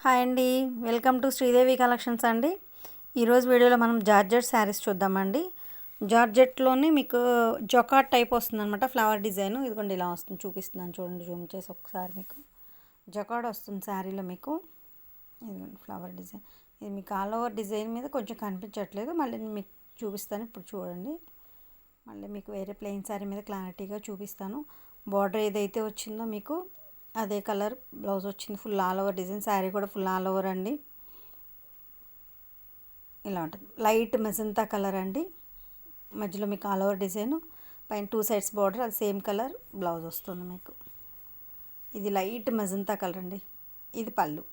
Hi అండి, welcome to Sridevi collections అండి. ఈరోజు వీడియోలో మనం జార్జెట్ శారీస్ చూద్దామండి. జార్జెట్లోనే మీకు జొకాట్ టైప్ వస్తుందన్నమాట, ఫ్లవర్ డిజైన్. ఇదిగోండి ఇలా వస్తుంది, చూపిస్తున్నాను చూడండి, జూమ్ చేసి ఒకసారి. మీకు జొకాట్ వస్తుంది శారీలో. మీకు ఇదిగోండి ఫ్లవర్ డిజైన్. ఇది మీకు ఆల్ ఓవర్ డిజైన్ మీద కొంచెం కనిపించట్లేదు, మళ్ళీ మీకు చూపిస్తాను. ఇప్పుడు చూడండి, మళ్ళీ మీకు వేరే ప్లెయిన్ శారీ మీద క్లారిటీగా చూపిస్తాను. బార్డర్ ఏదైతే వచ్చిందో మీకు అదే కలర్ బ్లౌజ్ వచ్చింది. Full all over design. Sari కూడా ఫుల్ ఆల్ ఓవర్ అండి. ఇలా ఉంటుంది, లైట్ మెజంతా కలర్ అండి. మధ్యలో మీకు ఆల్ ఓవర్ డిజైన్, పైన 2 సైడ్స్ బార్డర్, అది సేమ్ కలర్ బ్లౌజ్ వస్తుంది మీకు. ఇది లైట్ మెజంతా కలర్ అండి. ఇది పళ్ళు,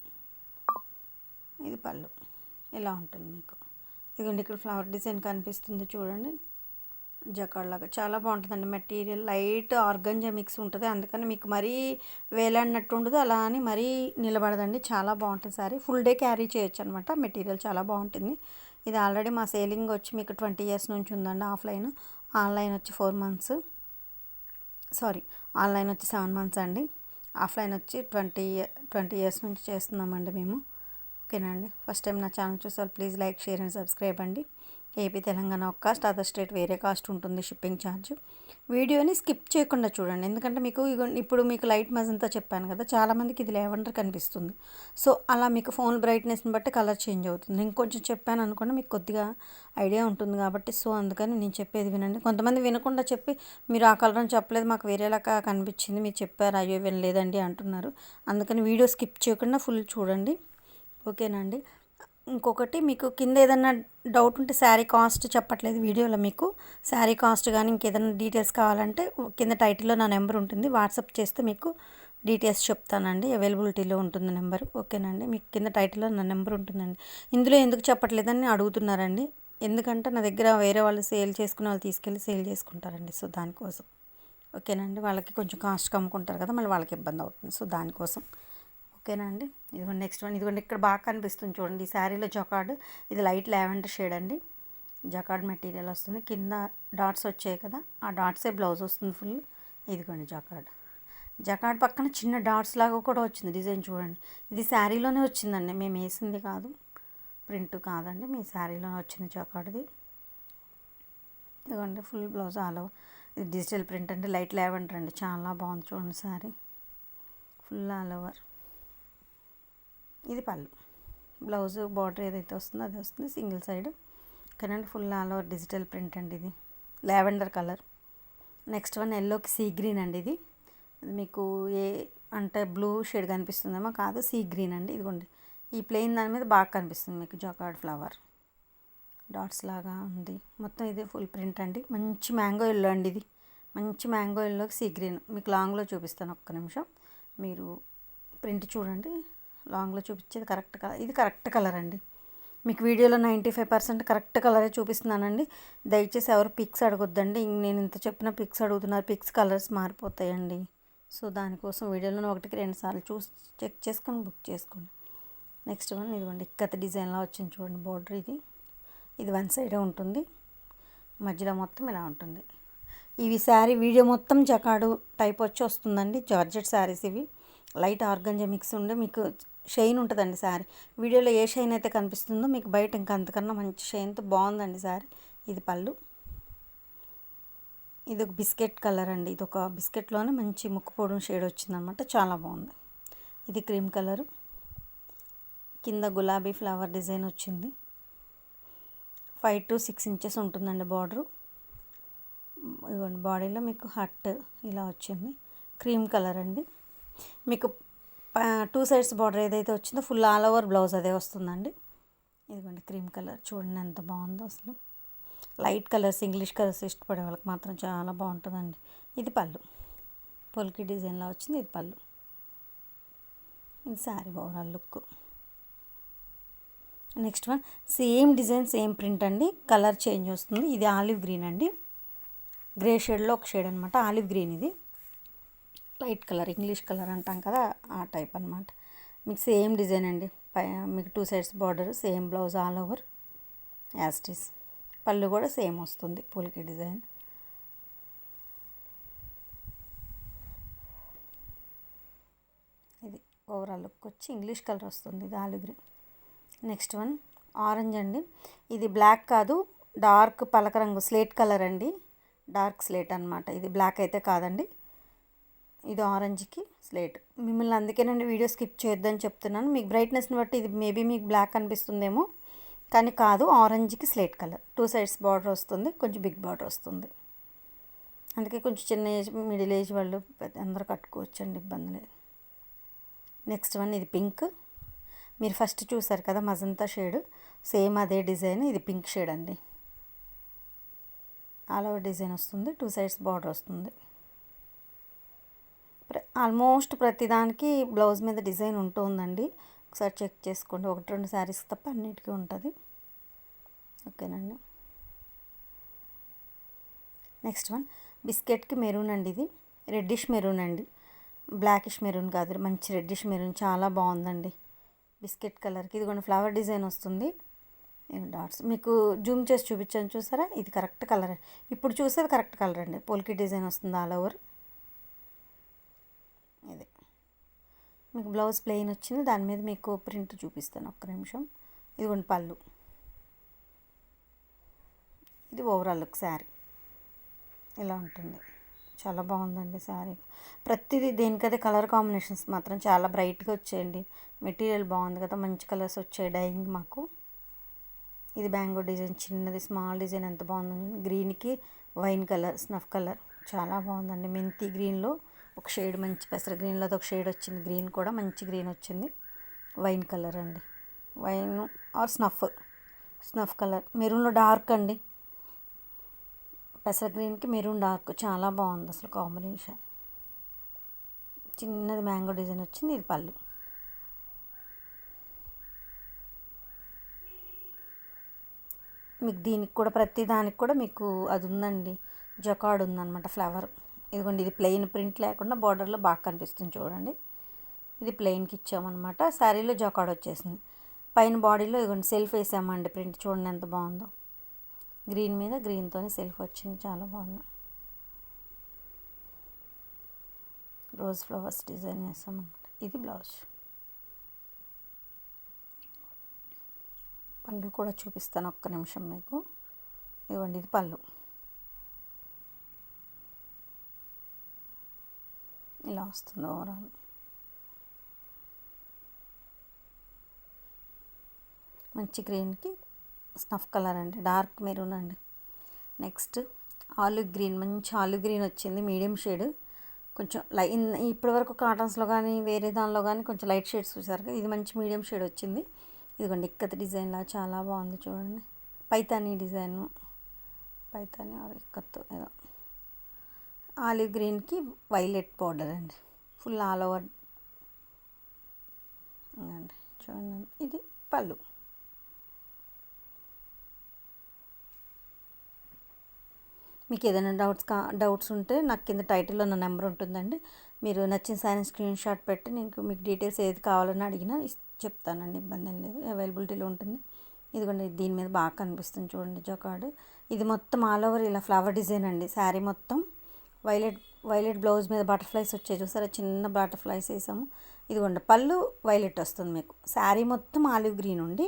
ఇది పళ్ళు. ఇలా ఉంటుంది మీకు. ఇదిగోండి ఇక్కడ ఫ్లవర్ డిజైన్ కనిపిస్తుంది చూడండి, జకాడ్ లాగా. చాలా బాగుంటుందండి మెటీరియల్. లైట్ ఆర్గంజా మిక్స్ ఉంటుంది, అందుకని మీకు మరీ వేలాడినట్టు ఉండదు, అలా అని మరీ నిలబడదండి. చాలా బాగుంటుంది సారీ. ఫుల్ డే క్యారీ చేయొచ్చు అనమాట. మెటీరియల్ చాలా బాగుంటుంది. ఇది ఆల్రెడీ మా సేలింగ్ వచ్చి మీకు 20 years నుంచి ఉందండి. ఆఫ్లైన్, ఆన్లైన్ వచ్చి 4 months, సారీ ఆన్లైన్ వచ్చి 7 months అండి. ఆఫ్లైన్ వచ్చి 20 years నుంచి చేస్తున్నామండి మేము. ఓకేనండి. ఫస్ట్ టైం నా ఛానల్ చూసారు, please like, share and subscribe అండి. ఏపీ తెలంగాణ ఒక కాస్ట్, అదర్ స్టేట్ వేరే కాస్ట్ ఉంటుంది షిప్పింగ్ ఛార్జ్. వీడియోని స్కిప్ చేయకుండా చూడండి, ఎందుకంటే మీకు ఇప్పుడు మీకు లైట్ మజంతా చెప్పాను కదా, చాలామందికి ఇది లెవెండర్ కనిపిస్తుంది. సో అలా మీకు ఫోన్ బ్రైట్నెస్ని బట్టి కలర్ చేంజ్ అవుతుంది. ఇంకొంచెం చెప్పాను అనుకోండి, మీకు కొద్దిగా ఐడియా ఉంటుంది కాబట్టి. సో అందుకని నేను చెప్పేది వినండి. కొంతమంది వినకుండా చెప్పి, మీరు ఆ కలర్ అని చెప్పలేదు, మాకు వేరేలాగా కనిపించింది, మీరు చెప్పారు, అయ్యో వినలేదండి అంటున్నారు. అందుకని వీడియో స్కిప్ చేయకుండా ఫుల్ చూడండి. ఓకేనండి. ఇంకొకటి, మీకు కింద ఏదన్నా డౌట్ ఉంటే, శారీ కాస్ట్ చెప్పట్లేదు వీడియోలో, మీకు శారీ కాస్ట్ కానీ ఇంకేదైనా డీటెయిల్స్ కావాలంటే కింద టైటిల్లో నా నెంబర్ ఉంటుంది, వాట్సాప్ చేస్తే మీకు డీటెయిల్స్ చెప్తానండి. అవైలబిలిటీలో ఉంటుంది నెంబర్. ఓకేనండి. మీకు కింద టైటిల్లో నా నెంబర్ ఉంటుందండి. ఇందులో ఎందుకు చెప్పట్లేదని అడుగుతున్నారండి, ఎందుకంటే నా దగ్గర వేరే వాళ్ళు సేల్ చేసుకునే వాళ్ళు తీసుకెళ్ళి సేల్ చేసుకుంటారండి. సో దానికోసం. ఓకేనండి. వాళ్ళకి కొంచెం కాస్ట్ కమ్ముకుంటారు కదా, మళ్ళీ వాళ్ళకి ఇబ్బంది అవుతుంది. సో దానికోసం. ఓకేనా అండి. ఇదిగోండి నెక్స్ట్ వన్. ఇదిగోండి ఇక్కడ బాగా కనిపిస్తుంది చూడండి, ఈ శారీలో జకాడ్. ఇది లైట్ లావెండర్ షేడ్ అండి. జకాడ్ మెటీరియల్ వస్తుంది. కింద డాట్స్ వచ్చాయి కదా, ఆ డాట్సే బ్లౌజ్ వస్తుంది ఫుల్. ఇదిగోండి జకాడ్. జకాడ్ పక్కన చిన్న డాట్స్ లాగా కూడా వచ్చింది డిజైన్ చూడండి. ఇది శారీలోనే వచ్చిందండి, మేము వేసింది కాదు, ప్రింట్ కాదండి, మీ శారీలోనే వచ్చింది జకాడ్ది. ఇదిగోండి ఫుల్ బ్లౌజ్ ఆల్ ఓవర్. ఇది డిజిటల్ ప్రింట్ అండి, లైట్ లావెండర్ అండి. చాలా బాగుంది చూడండి శారీ, ఫుల్ ఆల్ ఓవర్. ఇది పళ్ళు. బ్లౌజ్ బార్డర్ ఏదైతే వస్తుందో అది వస్తుంది, సింగిల్ సైడ్. కానీ full all over digital print అండి. ఇది లావెండర్ కలర్. నెక్స్ట్ వన్ ఎల్లోకి సీ గ్రీన్ అండి. ఇది మీకు ఏ అంటే బ్లూ షేడ్ కనిపిస్తుందేమో, కాదు, సీ గ్రీన్ అండి. ఇదిగోండి ఈ ప్లెయిన్ దాని మీద బాగా కనిపిస్తుంది మీకు జకాడ్ ఫ్లవర్ డాట్స్ లాగా ఉంది మొత్తం. ఇది ఫుల్ ప్రింట్ అండి. మంచి మ్యాంగో ఎల్లో అండి. ఇది మంచి మ్యాంగో ఎల్లోకి సీ గ్రీన్. మీకు లాంగ్లో చూపిస్తాను, ఒక్క నిమిషం. మీరు ప్రింట్ చూడండి, లాంగ్లో చూపించేది కరెక్ట్ కలర్. ఇది కరెక్ట్ కలర్ అండి. మీకు వీడియోలో 95% కరెక్ట్ కలరే చూపిస్తున్నానండి. దయచేసి ఎవరు పిక్స్ అడగొద్దండి. నేను ఇంత చెప్పిన పిక్స్ అడుగుతున్నారు, పిక్స్ కలర్స్ మారిపోతాయండి. సో దానికోసం వీడియోలో 1కి 2 సార్లు చూసి చెక్ చేసుకొని బుక్ చేసుకోండి. Next one. ఇదిగోండి ఇక్కత డిజైన్లో వచ్చింది చూడండి బార్డర్. ఇది 1 సైడే ఉంటుంది, మధ్యలో మొత్తం ఇలా ఉంటుంది. ఇవి శారీ వీడియో మొత్తం జకాడు టైప్ వచ్చి వస్తుందండి. జార్జెట్ శారీస్ ఇవి. లైట్ ఆర్గంజా మిక్స్ ఉండే మీకు షైన్ ఉంటుందండి శారీ. వీడియోలో ఏ షైన్ అయితే కనిపిస్తుందో మీకు బయట ఇంకా అంతకన్నా మంచి షైన్తో బాగుందండి శారీ. ఇది పళ్ళు. ఇది ఒక బిస్కెట్ కలర్ అండి. ఇది ఒక బిస్కెట్లోనే మంచి ముక్కు పొడుం షేడ్ వచ్చిందనమాట, చాలా బాగుంది. ఇది క్రీమ్ కలరు. కింద గులాబీ ఫ్లవర్ డిజైన్ వచ్చింది. 5 to 6 inches ఉంటుందండి బార్డరు. ఇదిగోండి బాడీలో మీకు హట్ ఇలా వచ్చింది. క్రీమ్ కలర్ అండి. మీకు 2 సైడ్స్ బార్డర్ ఏదైతే వచ్చిందో ఫుల్ ఆల్ ఓవర్ బ్లౌజ్ అదే వస్తుందండి. ఇదిగోండి క్రీమ్ కలర్ చూడండి ఎంత బాగుందో అసలు. లైట్ కలర్స్, ఇంగ్లీష్ కలర్స్ ఇష్టపడే వాళ్ళకి మాత్రం చాలా బాగుంటుందండి. ఇది పళ్ళు, పొల్కి డిజైన్లో వచ్చింది. ఇది పళ్ళు. ఇది sari overall look. Next one same design, same print అండి, కలర్ చేంజ్ వస్తుంది. ఇది ఆలివ్ గ్రీన్ అండి, గ్రే షేడ్లో ఒక షేడ్ అనమాట. Olive green. ఇది లైట్ కలర్, ఇంగ్లీష్ కలర్ అంటాం కదా, ఆ టైప్ అనమాట. మీకు సేమ్ డిజైన్ అండి. మీకు 2 sides border, same blouse all over యాస్టీస్. పళ్ళు కూడా సేమ్ వస్తుంది, పూలకి డిజైన్. ఇది ఓవరాల్ లుక్ వచ్చి ఇంగ్లీష్ కలర్ వస్తుంది ఇది olive green. Next one orange అండి. ఇది బ్లాక్ కాదు, డార్క్ పలక రంగు స్లేట్ కలర్ అండి, డార్క్ స్లేట్ అనమాట. ఇది బ్లాక్ అయితే కాదండి, ఇది ఆరెంజ్కి స్లేట్. మిమ్మల్ని అందుకేనండి వీడియో స్కిప్ చేయొద్దని చెప్తున్నాను. మీకు బ్రైట్నెస్ని బట్టి ఇది మేబీ మీకు బ్లాక్ అనిపిస్తుందేమో, కానీ కాదు, ఆరెంజ్కి స్లేట్ కలర్. 2 సైడ్స్ బార్డర్ వస్తుంది, కొంచెం బిగ్ బార్డర్ వస్తుంది. అందుకే కొంచెం చిన్న ఏజ్ మిడిల్ ఏజ్ వాళ్ళు అందరూ కట్టుకోవచ్చండి, ఇబ్బంది లేదు. నెక్స్ట్ వన్ ఇది పింక్. మీరు ఫస్ట్ చూసారు కదా మజంతా షేడ్, సేమ్ అదే డిజైన్. ఇది పింక్ షేడ్ అండి. ఆల్ ఓవర్ డిజైన్ వస్తుంది, 2 సైడ్స్ బార్డర్ వస్తుంది. ఆల్మోస్ట్ ప్రతిదానికి బ్లౌజ్ మీద డిజైన్ ఉంటుందండి, ఒకసారి చెక్ చేసుకోండి. 1-2 శారీస్ తప్ప అన్నిటికీ ఉంటుంది. ఓకేనండి. నెక్స్ట్ వన్ బిస్కెట్కి మెరూన్ అండి. ఇది రెడ్డిష్ మెరూన్ అండి, బ్లాకిష్ మెరూన్ కాదు, మంచి రెడ్డిష్ మెరూన్, చాలా బాగుందండి బిస్కెట్ కలర్కి. ఇది కూడా ఫ్లవర్ డిజైన్ వస్తుంది, డాట్స్. మీకు జూమ్ చేసి చూపించాను చూసారా, ఇది కరెక్ట్ కలర్. ఇప్పుడు చూసేది కరెక్ట్ కలర్ అండి. పోల్కి డిజైన్ వస్తుంది ఆల్ ఓవర్. ఇది మీకు బ్లౌజ్ ప్లెయిన్ వచ్చింది, దాని మీద మీకు ప్రింట్ చూపిస్తాను ఒక్క నిమిషం. ఇదిగోండి పళ్ళు. ఇది ఓవరాల్ లుక్ శారీ ఇలా ఉంటుంది. చాలా బాగుందండి శారీ. ప్రతిదీ దేనికదే కలర్ కాంబినేషన్స్ మాత్రం చాలా బ్రైట్గా వచ్చాయండి. మెటీరియల్ బాగుంది కదా, మంచి కలర్స్ వచ్చాయి డైయింగ్ మాకు. ఇది బ్యాంగో డిజైన్, చిన్నది స్మాల్ డిజైన్, ఎంత బాగుందండి. గ్రీన్కి వైన్ కలర్, స్నఫ్ కలర్, చాలా బాగుందండి. మెంతి గ్రీన్లో ఒక షేడ్, మంచి పెసర గ్రీన్లో ఒక షేడ్ వచ్చింది. గ్రీన్ కూడా మంచి గ్రీన్ వచ్చింది. వైన్ కలర్ అండి, వైన్ ఆర్ స్నఫ్ కలర్. మెరూన్లో డార్క్ అండి, పెసర గ్రీన్కి మెరూన్ డార్క్, చాలా బాగుంది అసలు కాంబినేషన్. చిన్నది మ్యాంగో డిజైన్ వచ్చింది. ఇది పళ్ళు. మీకు దీనికి కూడా ప్రతి దానికి కూడా మీకు అది ఉందండి, జకార్డ్ ఉందన్నమాట ఫ్లవర్. ఇదిగోండి, ఇది ప్లెయిన్ ప్రింట్ లేకుండా బార్డర్లో బాగా కనిపిస్తుంది చూడండి. ఇది ప్లెయిన్కి ఇచ్చామన్నమాట. శారీలో జకార్డ్ వచ్చేసింది. పైన బాడీలో ఇదిగోండి సెల్ఫ్ వేసామండి ప్రింట్, చూడండి ఎంత బాగుందో. గ్రీన్ మీద గ్రీన్తోనే సెల్ఫ్ వచ్చింది, చాలా బాగుంది. రోజ్ ఫ్లవర్స్ డిజైన్ వేసామన్నమాట. ఇది బ్లౌజ్. పళ్ళు కూడా చూపిస్తాను ఒక్క నిమిషం మీకు. ఇదిగోండి, ఇది పళ్ళు ఇలా వస్తుంది ఓవరాల్. మంచి గ్రీన్కి స్నఫ్ కలర్ అండి, డార్క్ మెరూన్ అండి. నెక్స్ట్ ఆలివ్ గ్రీన్, మంచి ఆలివ్ గ్రీన్ వచ్చింది, మీడియం షేడ్. కొంచెం ఇప్పటివరకు కాటన్స్లో కానీ వేరే దానిలో కానీ కొంచెం లైట్ షేడ్స్ చూసారు, ఇది మంచి మీడియం షేడ్ వచ్చింది. ఇదిగోండి ఇక్కత్ డిజైన్లా చాలా బాగుంది చూడండి. పైతానీ డిజైను, పైతానీ ఆర్ ఇక్కత్ ఏదో. ఆలివ్ గ్రీన్కి వైలెట్ బార్డర్ అండి, ఫుల్ ఆల్ ఓవర్ అండి చూడండి. ఇది పళ్ళు. మీకు ఏదైనా డౌట్స్ ఉంటే నాకు కింద టైటిల్లో నా నెంబర్ ఉంటుందండి. మీరు నచ్చిన శారీ స్క్రీన్ షాట్ పెట్టి నేను మీకు డీటెయిల్స్ ఏది కావాలని అడిగినా చెప్తానండి, ఇబ్బంది ఏం లేదు, అవైలబిలిటీలో ఉంటుంది. ఇదిగోండి, దీని మీద బాగా కనిపిస్తుంది చూడండి జకార్డ్. ఇది మొత్తం ఆల్ ఓవర్ ఇలా ఫ్లవర్ డిజైన్ అండి. శారీ మొత్తం వైలెట్ బ్లౌజ్ మీద బటర్ఫ్లైస్ వచ్చాయి చూసారా, చిన్న బటర్ఫ్లైస్ వేసాము. ఇదిగోండి పళ్ళు వైలెట్ వస్తుంది మీకు. శారీ మొత్తం ఆలివ్ గ్రీన్ ఉండి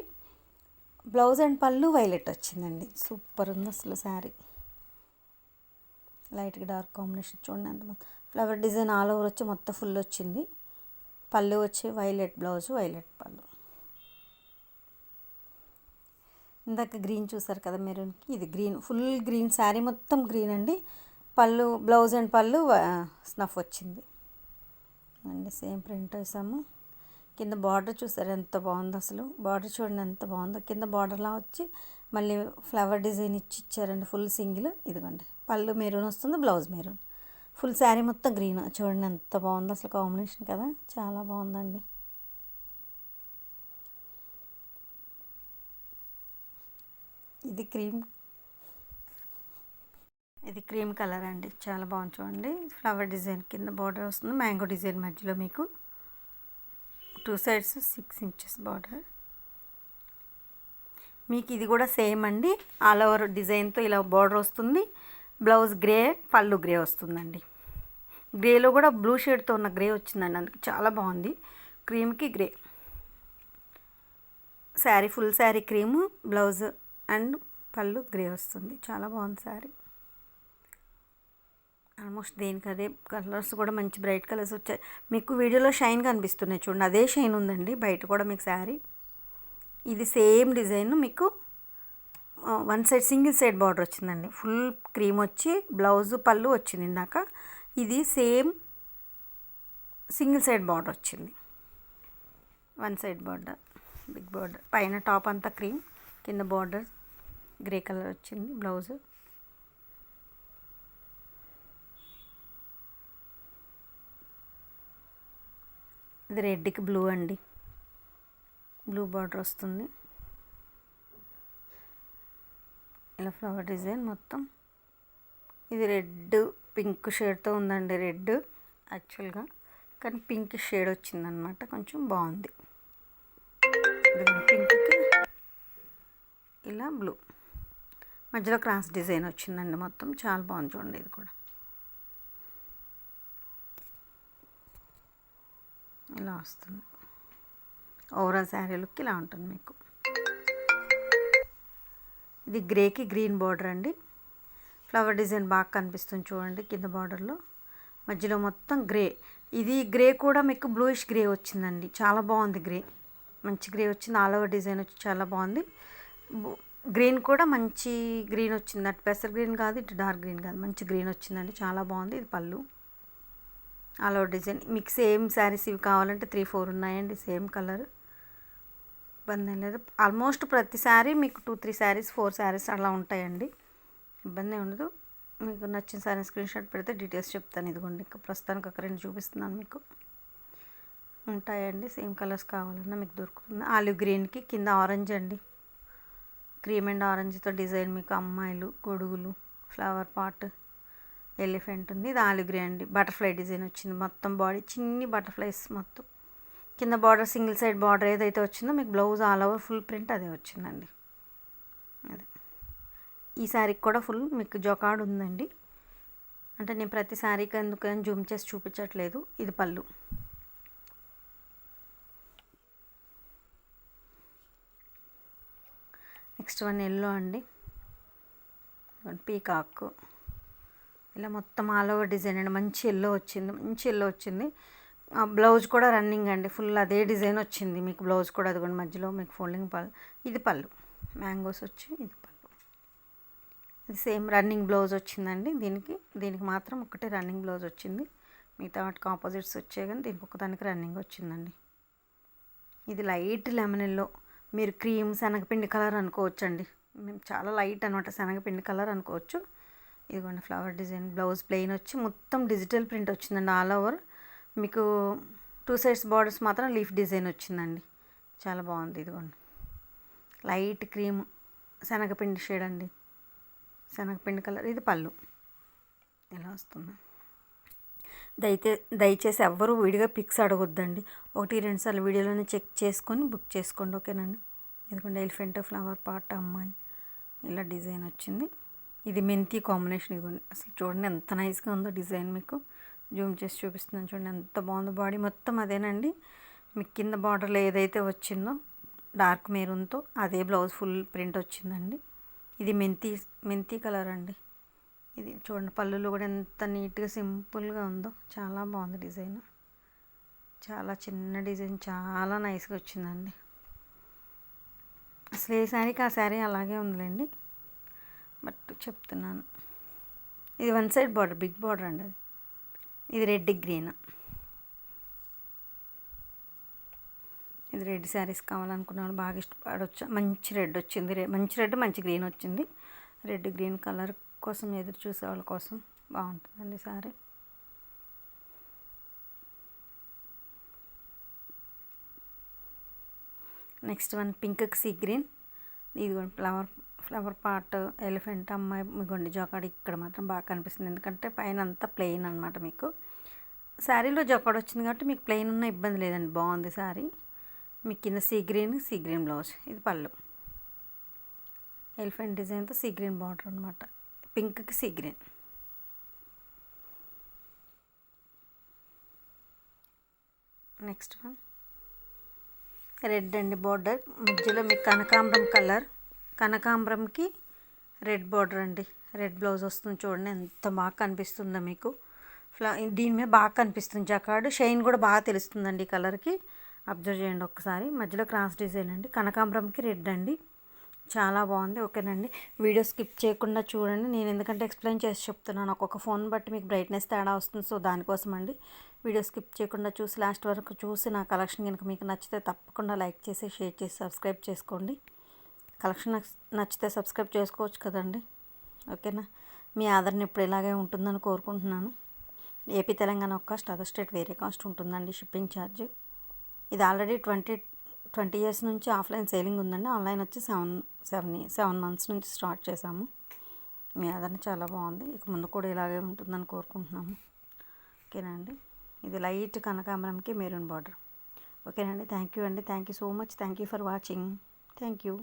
బ్లౌజ్ అండ్ పళ్ళు వైలెట్ వచ్చిందండి. సూపర్ ఉంది అసలు శారీ. లైట్గా డార్క్ కాంబినేషన్ చూడండి ఎంత ఫ్లవర్ డిజైన్ ఆల్ ఓవర్ వచ్చి మొత్తం ఫుల్ వచ్చింది. పళ్ళు వచ్చి వైలెట్ బ్లౌజ్, వైలెట్ పళ్ళు. ఇందాక గ్రీన్ చూసారు కదా మెరూన్కి, ఇది గ్రీన్, ఫుల్ గ్రీన్ శారీ మొత్తం గ్రీన్ అండి. పళ్ళు, బ్లౌజ్ అండ్ పళ్ళు స్నఫ్ వచ్చింది అండి. సేమ్ ప్రింట్ వేసాము. కింద బార్డర్ చూసారు ఎంత బాగుందో అసలు. బార్డర్ చూడండి ఎంత బాగుందో. కింద బార్డర్లా వచ్చి మళ్ళీ ఫ్లవర్ డిజైన్ ఇచ్చారండి, ఫుల్ సింగిల్. ఇదిగోండి పళ్ళు మెరూన్ వస్తుంది, బ్లౌజ్ మెరూన్, ఫుల్ శారీ మొత్తం గ్రీన్. చూడండి ఎంత బాగుందో అసలు కాంబినేషన్ కదా, చాలా బాగుందండి. ఇది క్రీమ్ కలర్ అండి, చాలా బాగుంది చూడండి. ఫ్లవర్ డిజైన్ కింద బార్డర్ వస్తుంది, మ్యాంగో డిజైన్ మధ్యలో మీకు 2 సైడ్స్ 6 ఇంచెస్ బార్డర్. మీకు ఇది కూడా సేమ్ అండి, ఆల్ ఓవర్ డిజైన్తో ఇలా బార్డర్ వస్తుంది. బ్లౌజ్ గ్రే, పళ్ళు గ్రే వస్తుందండి. గ్రేలో కూడా బ్లూ షేడ్తో ఉన్న గ్రే వచ్చిందండి, అందుకే చాలా బాగుంది. క్రీమ్కి grey sari, full sari cream, blouse and పళ్ళు గ్రే వస్తుంది. చాలా బాగుంది శారీ. ఆల్మోస్ట్ దేనికి అదే కలర్స్ కూడా మంచి బ్రైట్ కలర్స్ వచ్చాయి. మీకు వీడియోలో షైన్ కనిపిస్తున్నాయి చూడండి, అదే షైన్ ఉందండి బయట కూడా మీకు శారీ. ఇది సేమ్ డిజైన్ మీకు one side single side border వచ్చిందండి. ఫుల్ క్రీమ్ వచ్చి బ్లౌజ్ పళ్ళు వచ్చింది ఇందాక. ఇది సేమ్ సింగిల్ సైడ్ బార్డర్ వచ్చింది. One side border, big border, పైన టాప్ అంతా క్రీమ్, కింద బార్డర్ గ్రే కలర్ వచ్చింది. బ్లౌజ్ ఇది రెడ్కి బ్లూ అండి, బ్లూ బార్డర్ వస్తుంది. ఇలా ఫ్లవర్ డిజైన్ మొత్తం. ఇది రెడ్ పింక్ షేడ్తో ఉందండి. రెడ్ యాక్చువల్గా కానీ పింక్ షేడ్ వచ్చిందనమాట, కొంచెం బాగుంది. పింక్కి ఇలా బ్లూ మధ్యలో క్రాస్ డిజైన్ వచ్చిందండి మొత్తం. చాలా బాగుంది చూడండి. ఇది కూడా ఇలా వస్తుంది. ఓవరాల్ శారీ లుక్ ఇలా ఉంటుంది మీకు. ఇది గ్రేకి గ్రీన్ బార్డర్ అండి. ఫ్లవర్ డిజైన్ బాగా కనిపిస్తుంది చూడండి కింద బార్డర్లో. మధ్యలో మొత్తం గ్రే. ఇది గ్రే కూడా మీకు బ్లూయిష్ గ్రే వచ్చిందండి. చాలా బాగుంది గ్రే, మంచి గ్రే వచ్చింది. ఆల్ ఓవర్ డిజైన్ వచ్చి చాలా బాగుంది. గ్రీన్ కూడా మంచి గ్రీన్ వచ్చింది. అటు పెసర్ గ్రీన్ కాదు, ఇటు డార్క్ గ్రీన్ కాదు, మంచి గ్రీన్ వచ్చిందండి. చాలా బాగుంది. ఇది పళ్ళు, ఆల్ ఓవర్ డిజైన్. మీకు సేమ్ శారీస్ ఇవి కావాలంటే 3-4 ఉన్నాయండి సేమ్ కలర్. ఇబ్బంది ఏం లేదు. ఆల్మోస్ట్ ప్రతి శారీ మీకు 2-3 శారీస్ 4 శారీస్ అలా ఉంటాయండి. ఇబ్బంది ఉండదు. మీకు నచ్చిన శారీ స్క్రీన్ షాట్ పెడితే డీటెయిల్స్ చెప్తాను. ఇదిగోండి ఇంకా ప్రస్తుతానికి ఒక 2 చూపిస్తున్నాను మీకు. ఉంటాయండి సేమ్ కలర్స్ కావాలన్నా మీకు దొరుకుతుంది. ఆలివ్ గ్రీన్కి కింద ఆరెంజ్ అండి, క్రీమ్ అండ్ ఆరెంజ్తో డిజైన్. మీకు అమ్మాయిలు, గొడుగులు, ఫ్లవర్ పాట్, ఎలిఫెంట్ ఉంది. ఇది ఆలివ్ గ్రీన్ అండి. బటర్ఫ్లై డిజైన్ వచ్చింది మొత్తం. బాడీ చిన్ని బటర్ఫ్లైస్ మొత్తం. కింద బార్డర్ సింగిల్ సైడ్ బార్డర్ ఏదైతే వచ్చిందో మీకు blouse all over full print అదే వచ్చిందండి. అదే ఈ శారీకి కూడా ఫుల్ మీకు జొకాడ్ ఉందండి. అంటే నేను ప్రతి శారీకి ఎందుకని జూమ్ చేసి చూపించట్లేదు. ఇది పళ్ళు. నెక్స్ట్ వన్ ఎల్లో అండి, పీకాక్. ఇలా మొత్తం ఆల్ ఓవర్ డిజైన్ అండి. మంచి ఎల్లో వచ్చింది, మంచి ఎల్లో వచ్చింది. బ్లౌజ్ కూడా రన్నింగ్ అండి, ఫుల్ అదే డిజైన్ వచ్చింది మీకు. బ్లౌజ్ కూడా అదిగోండి మధ్యలో మీకు ఫోల్డింగ్ పళ్ళు. ఇది పళ్ళు, మ్యాంగోస్ వచ్చి ఇది పళ్ళు. ఇది సేమ్ రన్నింగ్ బ్లౌజ్ వచ్చిందండి. దీనికి మాత్రం ఒకటే రన్నింగ్ బ్లౌజ్ వచ్చింది. మిగతా వాటికి ఆపోజిట్స్ వచ్చాయి కానీ దీనికి ఒకదానికి రన్నింగ్ వచ్చిందండి. ఇది లైట్ లెమన్ ఎల్లో. మీరు క్రీమ్ శనగపిండి కలర్ అనుకోవచ్చు అండి. మేము చాలా లైట్ అనమాట, శనగపిండి కలర్ అనుకోవచ్చు. ఇదిగోండి ఫ్లవర్ డిజైన్. బ్లౌజ్ ప్లెయిన్ వచ్చి మొత్తం డిజిటల్ ప్రింట్ వచ్చిందండి ఆల్ ఓవర్. మీకు 2 సైడ్స్ బార్డర్స్ మాత్రం లీఫ్ డిజైన్ వచ్చిందండి. చాలా బాగుంది. ఇదిగోండి లైట్ క్రీమ్ శనగపిండి షేడ్ అండి, శనగపిండి కలర్. ఇది పళ్ళు ఇలా వస్తుంది. దయచేసి ఎవ్వరూ విడిగా పిక్స్ అడగొద్దండి. 1-2 సార్లు వీడియోలోనే చెక్ చేసుకొని బుక్ చేసుకోండి, ఓకేనండి. ఇదిగోండి ఎలిఫెంట్, ఫ్లవర్ పాట్, అమ్మాయి ఇలా డిజైన్ వచ్చింది. ఇది మెంతి కాంబినేషన్. ఇదిగోండి అసలు చూడండి ఎంత నైస్గా ఉందో డిజైన్. మీకు జూమ్ చేసి చూపిస్తున్నాను చూడండి ఎంత బాగుందో. బాడీ మొత్తం అదేనండి. మీకు కింద బార్డర్లో ఏదైతే వచ్చిందో డార్క్ మెరూన్తో అదే బ్లౌజ్ ఫుల్ ప్రింట్ వచ్చిందండి. ఇది మెంతి కలర్ అండి. ఇది చూడండి పళ్ళులో కూడా ఎంత నీట్గా సింపుల్గా ఉందో. చాలా బాగుంది డిజైన్. చాలా చిన్న డిజైన్, చాలా నైస్గా వచ్చిందండి. అసలు ఏ శారీకి ఆ శారీ అలాగే ఉందిలేండి, బట్ చెప్తున్నాను. ఇది one side border, big border అండి అది. ఇది రెడ్ గ్రీన్. ఇది రెడ్ శారీస్ కావాలనుకున్న వాళ్ళు బాగా ఇష్టపడవచ్చు. మంచి రెడ్ వచ్చింది, మంచి రెడ్ మంచి గ్రీన్ వచ్చింది. రెడ్ గ్రీన్ కలర్ కోసం ఎదురు చూసే వాళ్ళ కోసం బాగుంటుందండి శారీ. నెక్స్ట్ వన్ పింక్కి సీ గ్రీన్. ఇదిగోండి ఫ్లవర్ పార్ట్, ఎలిఫెంట్, అమ్మాయి, మీగోండి జొకాడ్. ఇక్కడ మాత్రం బాగా కనిపిస్తుంది ఎందుకంటే పైన అంతా ప్లెయిన్ అనమాట. మీకు శారీలో జొకాడ్ వచ్చింది కాబట్టి మీకు ప్లెయిన్ ఉన్న ఇబ్బంది లేదండి, బాగుంది శారీ. మీకు కింద సీ గ్రీన్ బ్లౌజ్. ఇది పళ్ళు, ఎలిఫెంట్ డిజైన్తో సీ గ్రీన్ బార్డర్ అనమాట. పింక్కి sea green. Next one red అండి బార్డర్, మధ్యలో మీకు కనకాంబరం కలర్, కనకాంబరంకి రెడ్ బార్డర్ అండి. రెడ్ బ్లౌజ్ వస్తుంది చూడండి, ఎంత బాగా కనిపిస్తుందో మీకు. దీని మీద బాగా కనిపిస్తుంది జకార్డ్, షైన్ కూడా బాగా తెలుస్తుందండి ఈ కలర్కి. అబ్జర్వ్ చేయండి ఒక్కసారి. మధ్యలో క్రాస్ డిజైన్ అండి, కనకాంబరంకి రెడ్ అండి. చాలా బాగుంది. ఓకేనండి, వీడియో స్కిప్ చేయకుండా చూడండి. నేను ఎందుకంటే ఎక్స్ప్లెయిన్ చేసి చెప్తున్నాను, ఒక్కొక్క ఫోన్ బట్టి మీకు బ్రైట్నెస్ తేడా వస్తుంది. సో దానికోసం అండి, వీడియో స్కిప్ చేయకుండా చూసి లాస్ట్ వరకు చూసి నా కలెక్షన్ కనుక మీకు నచ్చితే తప్పకుండా లైక్ చేసి, షేర్ చేసి, సబ్స్క్రైబ్ చేసుకోండి. కలెక్షన్ నచ్చితే సబ్స్క్రైబ్ చేసుకోవచ్చు కదండి. ఓకేనా, మీ ఆదరణ ఇప్పుడు ఇలాగే ఉంటుందని కోరుకుంటున్నాను. ఏపీ తెలంగాణ ఒక కాస్ట్, అదర్ స్టేట్ వేరే కాస్ట్ ఉంటుందండి షిప్పింగ్ ఛార్జ్. ఇది ఆల్రెడీ 20 ఇయర్స్ నుంచి ఆఫ్లైన్ సేలింగ్ ఉందండి. ఆన్లైన్ వచ్చి 7 మంత్స్ నుంచి స్టార్ట్ చేశాము. మీ ఆదరణ చాలా బాగుంది, ఇక ముందు కూడా ఇలాగే ఉంటుందని కోరుకుంటున్నాము. ఓకేనండి, ఇది లైట్ కనకాంబరంకి మెరూన్ బార్డర్. ఓకేనండి, థ్యాంక్ యూ అండి, thank you so much, thank you for watching, thank you.